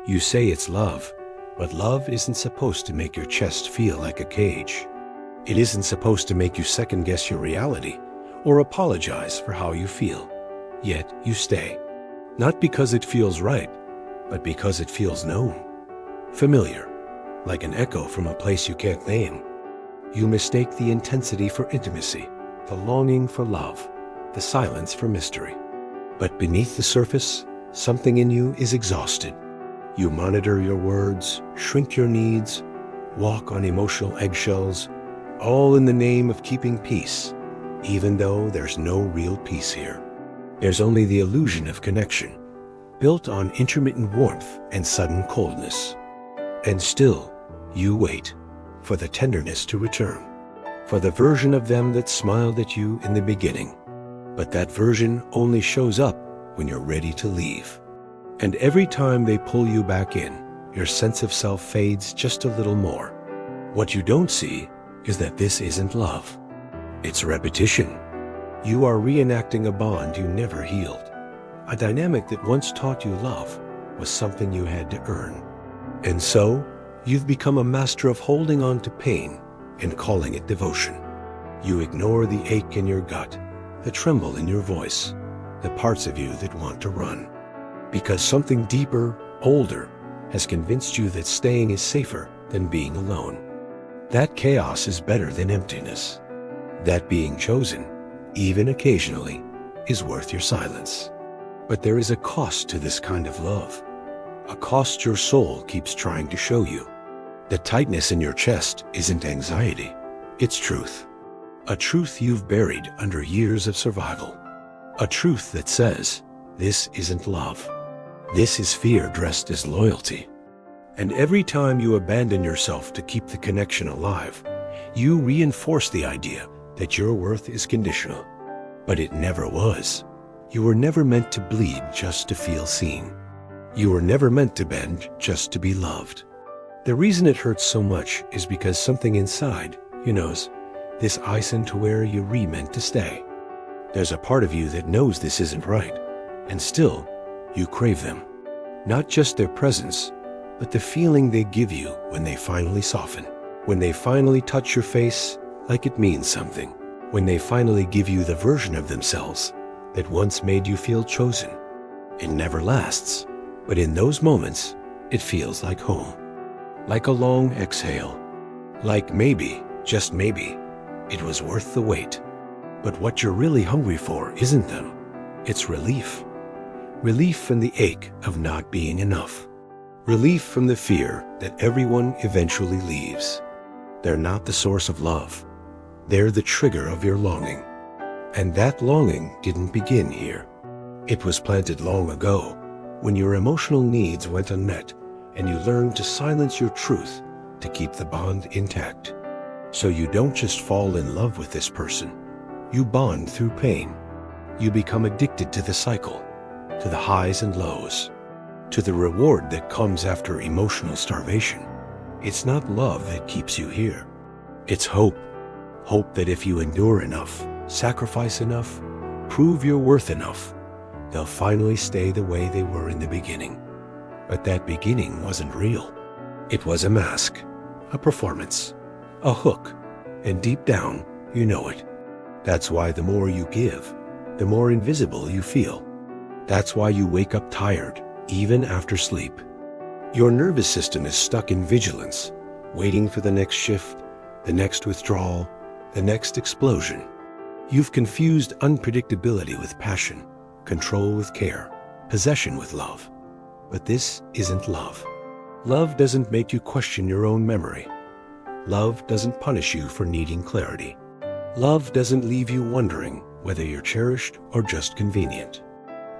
You say it's love, but love isn't supposed to make your chest feel like a cage. It isn't supposed to make you second-guess your reality or apologize for how you feel. Yet you stay. Not because it feels right, but because it feels known. Familiar, like an echo from a place you can't name. You mistake the intensity for intimacy, the longing for love, the silence for mystery. But beneath the surface, something in you is exhausted. You monitor your words, shrink your needs, walk on emotional eggshells, all in the name of keeping peace, even though there's no real peace here. There's only the illusion of connection, built on intermittent warmth and sudden coldness. And still, you wait for the tenderness to return, for the version of them that smiled at you in the beginning. But that version only shows up when you're ready to leave. And every time they pull you back in, your sense of self fades just a little more. What you don't see is that this isn't love. It's repetition. You are reenacting a bond you never healed. A dynamic that once taught you love was something you had to earn. And so, you've become a master of holding on to pain and calling it devotion. You ignore the ache in your gut, the tremble in your voice, the parts of you that want to run. Because something deeper, older, has convinced you that staying is safer than being alone. That chaos is better than emptiness. That being chosen, even occasionally, is worth your silence. But there is a cost to this kind of love. A cost your soul keeps trying to show you. The tightness in your chest isn't anxiety, it's truth. A truth you've buried under years of survival. A truth that says, this isn't love. This is fear dressed as loyalty. And every time you abandon yourself to keep the connection alive, you reinforce the idea that your worth is conditional. But it never was. You were never meant to bleed just to feel seen. You were never meant to bend just to be loved. The reason it hurts so much is because something inside, you knows, this ice into where you meant to stay. There's a part of you that knows this isn't right, and still, you crave them. Not just their presence, but the feeling they give you when they finally soften. When they finally touch your face like it means something. When they finally give you the version of themselves that once made you feel chosen. It never lasts, but in those moments, it feels like home. Like a long exhale. Like maybe, just maybe, it was worth the wait. But what you're really hungry for isn't them. It's relief. Relief from the ache of not being enough. Relief from the fear that everyone eventually leaves. They're not the source of love. They're the trigger of your longing. And that longing didn't begin here. It was planted long ago, when your emotional needs went unmet and you learned to silence your truth to keep the bond intact. So you don't just fall in love with this person. You bond through pain. You become addicted to the cycle, to the highs and lows, to the reward that comes after emotional starvation. It's not love that keeps you here. It's hope. Hope that if you endure enough, sacrifice enough, prove your worth enough, they'll finally stay the way they were in the beginning. But that beginning wasn't real. It was a mask, a performance, a hook, and deep down, you know it. That's why the more you give, the more invisible you feel. That's why you wake up tired, even after sleep. Your nervous system is stuck in vigilance, waiting for the next shift, the next withdrawal, the next explosion. You've confused unpredictability with passion, control with care, possession with love. But this isn't love. Love doesn't make you question your own memory. Love doesn't punish you for needing clarity. Love doesn't leave you wondering whether you're cherished or just convenient.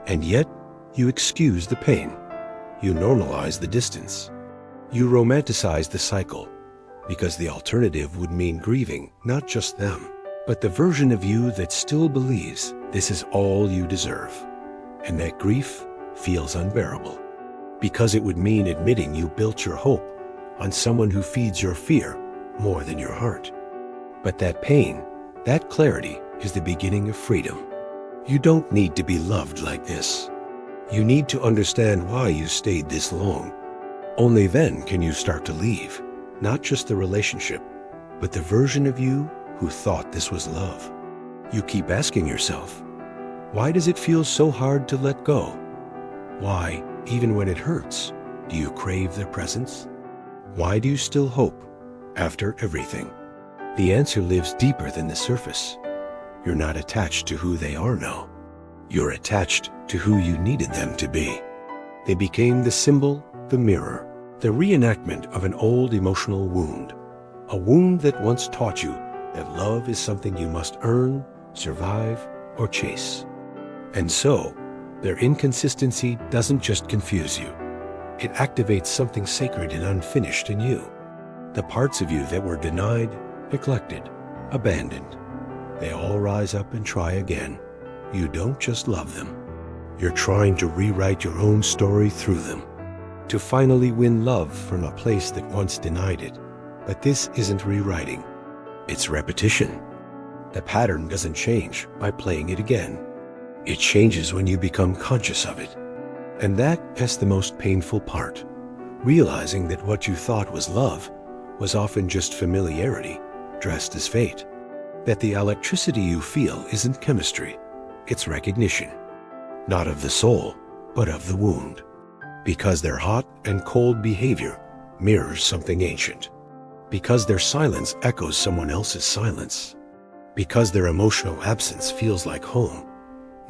And yet, you excuse the pain. You normalize the distance. You romanticize the cycle, because the alternative would mean grieving not just them, but the version of you that still believes this is all you deserve. And that grief feels unbearable, because it would mean admitting you built your hope on someone who feeds your fear more than your heart. But that pain, that clarity, is the beginning of freedom. You don't need to be loved like this. You need to understand why you stayed this long. Only then can you start to leave, not just the relationship, but the version of you who thought this was love. You keep asking yourself, why does it feel so hard to let go? Why, even when it hurts, do you crave their presence? Why do you still hope after everything? The answer lives deeper than the surface. You're not attached to who they are now. You're attached to who you needed them to be. They became the symbol, the mirror, the reenactment of an old emotional wound. A wound that once taught you that love is something you must earn, survive, or chase. And so, their inconsistency doesn't just confuse you. It activates something sacred and unfinished in you. The parts of you that were denied, neglected, abandoned. They all rise up and try again. You don't just love them. You're trying to rewrite your own story through them, to finally win love from a place that once denied it. But this isn't rewriting. It's repetition. The pattern doesn't change by playing it again. It changes when you become conscious of it. And that is the most painful part. Realizing that what you thought was love was often just familiarity dressed as fate. That the electricity you feel isn't chemistry, it's recognition. Not of the soul, but of the wound. Because their hot and cold behavior mirrors something ancient. Because their silence echoes someone else's silence. Because their emotional absence feels like home.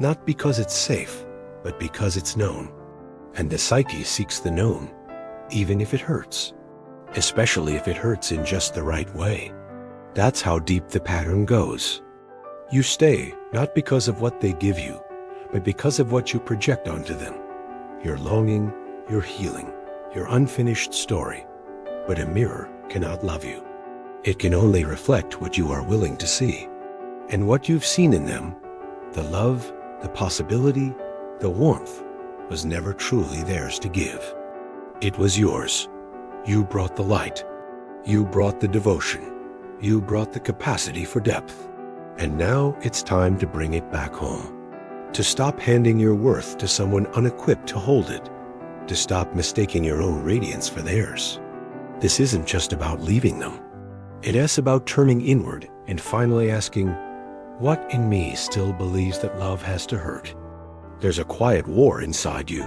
Not because it's safe, but because it's known. And the psyche seeks the known, even if it hurts. Especially if it hurts in just the right way. That's how deep the pattern goes. You stay, not because of what they give you, but because of what you project onto them. Your longing, your healing, your unfinished story. But a mirror cannot love you. It can only reflect what you are willing to see. And what you've seen in them, the love, the possibility, the warmth, was never truly theirs to give. It was yours. You brought the light. You brought the devotion. You brought the capacity for depth. And now it's time to bring it back home. To stop handing your worth to someone unequipped to hold it. To stop mistaking your own radiance for theirs. This isn't just about leaving them. It is about turning inward and finally asking, what in me still believes that love has to hurt? There's a quiet war inside you.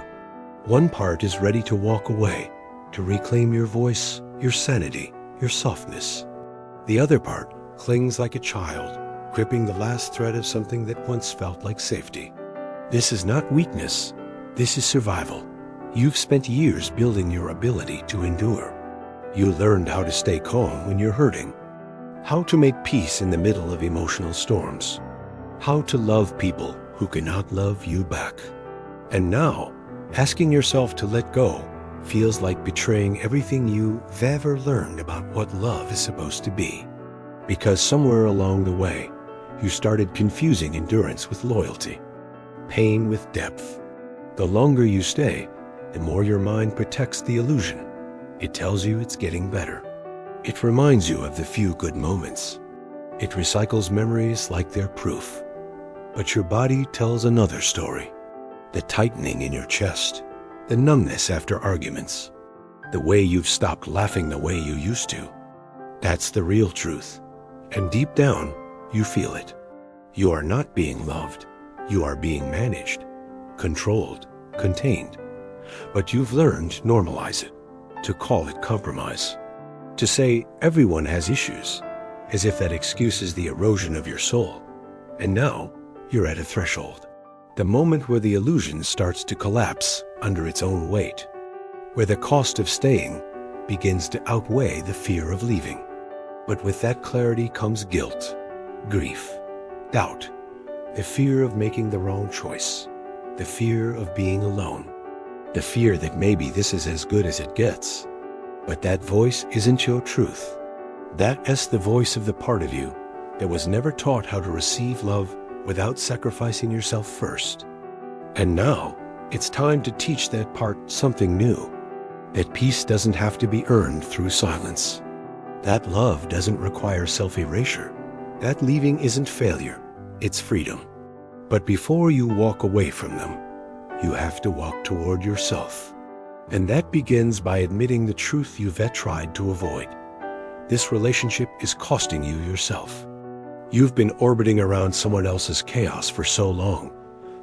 One part is ready to walk away, to reclaim your voice, your sanity, your softness. The other part clings like a child, gripping the last thread of something that once felt like safety. This is not weakness. This is survival. You've spent years building your ability to endure. You learned how to stay calm when you're hurting, how to make peace in the middle of emotional storms, how to love people who cannot love you back. And now, asking yourself to let go feels like betraying everything you've ever learned about what love is supposed to be. Because somewhere along the way, you started confusing endurance with loyalty, pain with depth. The longer you stay, the more your mind protects the illusion. It tells you it's getting better. It reminds you of the few good moments. It recycles memories like they're proof. But your body tells another story. The tightening in your chest, the numbness after arguments, the way you've stopped laughing the way you used to. That's the real truth. And deep down, you feel it. You are not being loved. You are being managed, controlled, contained. But you've learned to normalize it, to call it compromise, to say everyone has issues, as if that excuses the erosion of your soul. And now, you're at a threshold. The moment where the illusion starts to collapse under its own weight, where the cost of staying begins to outweigh the fear of leaving. But with that clarity comes guilt, grief, doubt, the fear of making the wrong choice, the fear of being alone, the fear that maybe this is as good as it gets. But that voice isn't your truth. That is the voice of the part of you that was never taught how to receive love without sacrificing yourself first. And now, it's time to teach that part something new. That peace doesn't have to be earned through silence. That love doesn't require self-erasure. That leaving isn't failure, it's freedom. But before you walk away from them, you have to walk toward yourself. And that begins by admitting the truth you've tried to avoid. This relationship is costing you yourself. You've been orbiting around someone else's chaos for so long,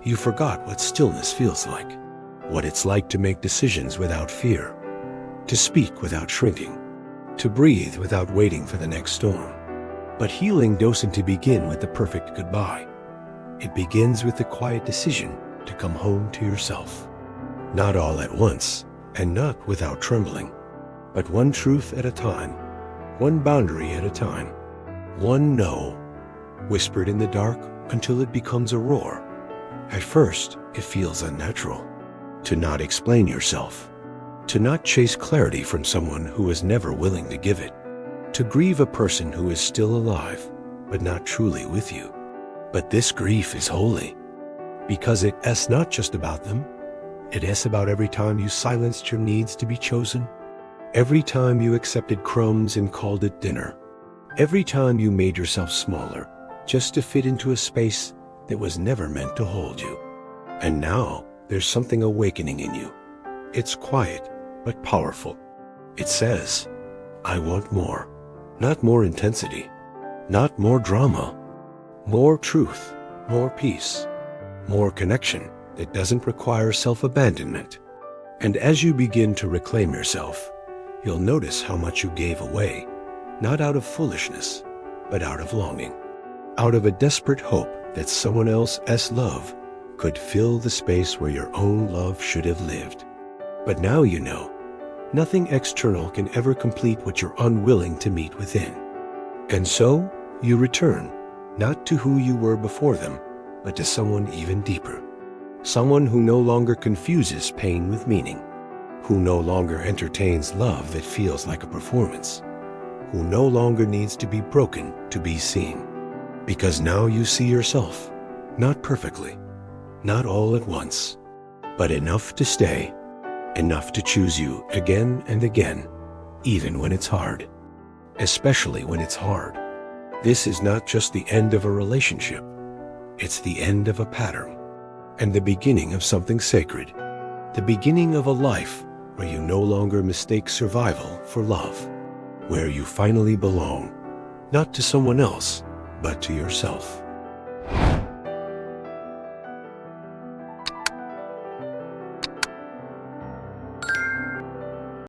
you forgot what stillness feels like, what it's like to make decisions without fear, to speak without shrinking, to breathe without waiting for the next storm. But healing doesn't begin with the perfect goodbye. It begins with the quiet decision to come home to yourself. Not all at once, and not without trembling, but one truth at a time, one boundary at a time, one no, whispered in the dark until it becomes a roar. At first, it feels unnatural to not explain yourself, to not chase clarity from someone who is never willing to give it, to grieve a person who is still alive, but not truly with you. But this grief is holy, because it is not just about them. It is about every time you silenced your needs to be chosen, every time you accepted crumbs and called it dinner, every time you made yourself smaller just to fit into a space that was never meant to hold you. And now there's something awakening in you. It's quiet, but powerful. It says, I want more. Not more intensity, not more drama, more truth, more peace, more connection that doesn't require self-abandonment. And as you begin to reclaim yourself, you'll notice how much you gave away, not out of foolishness, but out of longing, out of a desperate hope that someone else's love could fill the space where your own love should have lived. But now you know, nothing external can ever complete what you're unwilling to meet within. And so you return, not to who you were before them, but to someone even deeper. Someone who no longer confuses pain with meaning, who no longer entertains love that feels like a performance, who no longer needs to be broken to be seen. Because now you see yourself, not perfectly, not all at once, but enough to stay, enough to choose you again and again, even when it's hard, especially when it's hard. This is not just the end of a relationship, it's the end of a pattern, and the beginning of something sacred, the beginning of a life where you no longer mistake survival for love, where you finally belong, not to someone else, but to yourself.